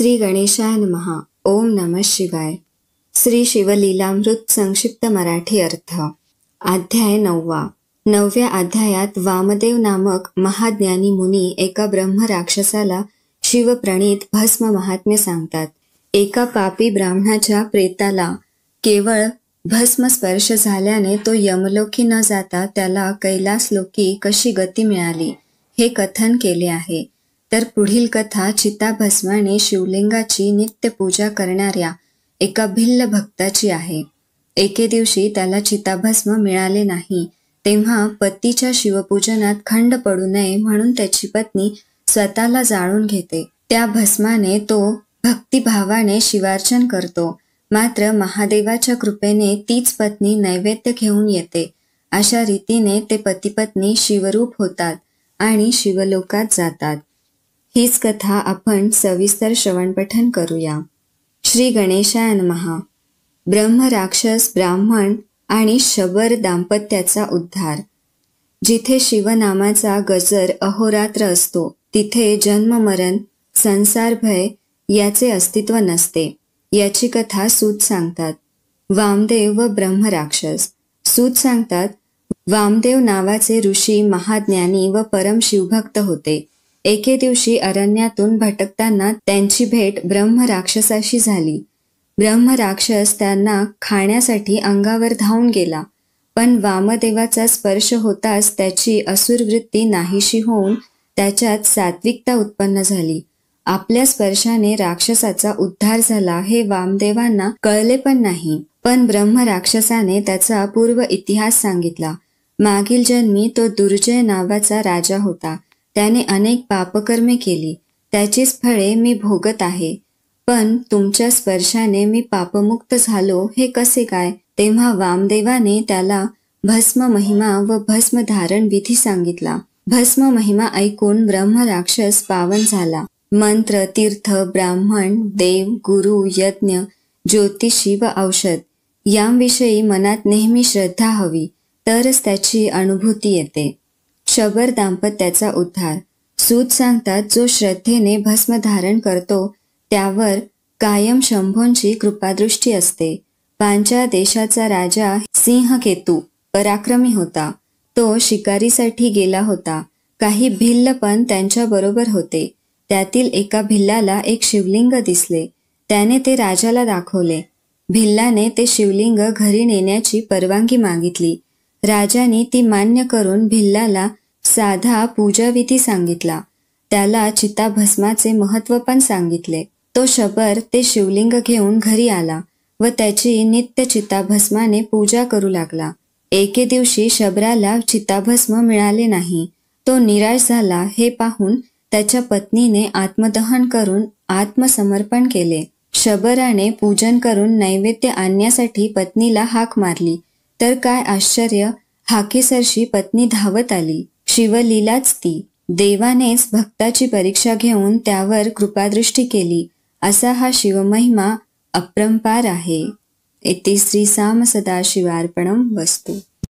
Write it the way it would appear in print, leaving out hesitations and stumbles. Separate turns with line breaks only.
श्री गणेशाय नमः. ओम नमः शिवाय. श्री शिवलीलामृत संक्षिप्त मराठी अर्थ. अध्याय 9. 9व्या अध्यायात वामदेव नामक महाज्ञानी मुनी एका ब्रह्म राक्षसाला शिवप्रणीत भस्म महात्म्य सांगतात. एका पापी ब्राह्मणाच्या प्रेताला केवळ भस्म स्पर्श झाल्याने तो यमलोकी न जाता त्याला कैलासलोकी कशी गती मिळाली हे कथन केले आहे. तर पुढील कथा चिताभस्माने शिवलिंगाची नित्य पूजा करणाऱ्या एका भिल्ल भक्ताची आहे. एके दिवशी त्याला चिताभस्म मिळाले नाही, तेव्हा पतीच्या शिवपूजनात खंड पडू नये म्हणून त्याची पत्नी स्वतःला जाळून घेते. त्या भस्माने तो भक्तिभावाने शिवार्चन करतो. मात्र महादेवाच्या कृपेने तीच पत्नी नैवेद्य घेऊन येते. अशा रीतीने ते पतिपत्नी शिवरूप होतात आणि शिवलोकात जातात. हीच कथा आपण सविस्तर श्रवणपठन करूया. श्री गणेशाय नमः. ब्रह्म राक्षस, ब्राह्मण आणि शबर दाम्पत्याचा उद्धार. जिथे शिवनामाचा गजर अहोरात्र असतो तिथे जन्म मरण संसार भय याचे अस्तित्व नसते. याची कथा सूत सांगतात. वामदेव व ब्रह्म राक्षस. सूत सांगतात, वामदेव नावाचे ऋषी महाज्ञानी व परम शिवभक्त होते. एके दिवशी अरण्यातून भटकताना त्यांची भेट ब्रह्म राक्षसाशी झाली. ब्रह्म राक्षस त्यांना खाण्यासाठी अंगावर धावून गेला, पण वामदेवाचा स्पर्श होताच त्याची असुर वृत्ती नाहीशी होऊन त्याच्यात सात्विकता उत्पन्न झाली. आपल्या स्पर्शाने राक्षसाचा उद्धार झाला हे वामदेवांना कळले पण नाही. पण ब्रह्म राक्षसाने त्याचा पूर्व इतिहास सांगितला. मागील जन्मी तो दुर्जय नावाचा राजा होता. त्याने अनेक पापकर्मे केली, त्याचीच फळे मी भोगत आहे. पण तुमच्या स्पर्शाने मी पापमुक्त झालो हे कसे काय? तेव्हा वामदेवाने त्याला भस्म महिमा व भस्म धारण विधी सांगितला. भस्म महिमा ऐकून ब्रह्म राक्षस पावन झाला. मंत्र, तीर्थ, ब्राह्मण, देव, गुरु, यज्ञ, ज्योतिषी व औषध यांविषयी मनात नेहमी श्रद्धा हवी, तरच त्याची अनुभूती येते. शबर दाम्पत्याचा उद्धार. सूत सांगतात, जो श्रद्धेने भस्म धारण करतो त्यावर कायम शंभोंची कृपादृष्टी असते. पांचाळ देशाचा राजा सिंहकेतू पराक्रमी होता. तो शिकारीसाठी गेला होता. काही भिल्ल पण त्यांच्याबरोबर होते. त्यातील एका भिल्लाला एक शिवलिंग दिसले. त्याने ते राजाला दाखवले. भिल्लाने ते शिवलिंग घरी नेण्याची परवानगी मागितली. राजाने ती मान्य करून भिल्लाला साधा पूजाविधी सांगितला. त्याला चिताभस्माचे महत्त्व पण सांगितले. तो शबर ते शिवलिंग घेऊन घरी आला व त्याची नित्य चिताभस्माने पूजा करू लागला. एके दिवशी शबराला चिताभस्म मिळाले नाही. तो निराश झाला. हे पाहून त्याच्या पत्नीने आत्मदहन करून आत्मसमर्पण केले. शबराने पूजन करून नैवेद्य आणण्यासाठी पत्नीला हाक मारली, तर काय आश्चर्य, हाकेसरशी पत्नी धावत आली. शिवलीलाच ती. देवानेच भक्ताची परीक्षा घेऊन त्यावर कृपादृष्टी केली. असा हा शिवमहिमा अपरंपार आहे. इति श्री साम सदाशिवार्पणम वस्तु.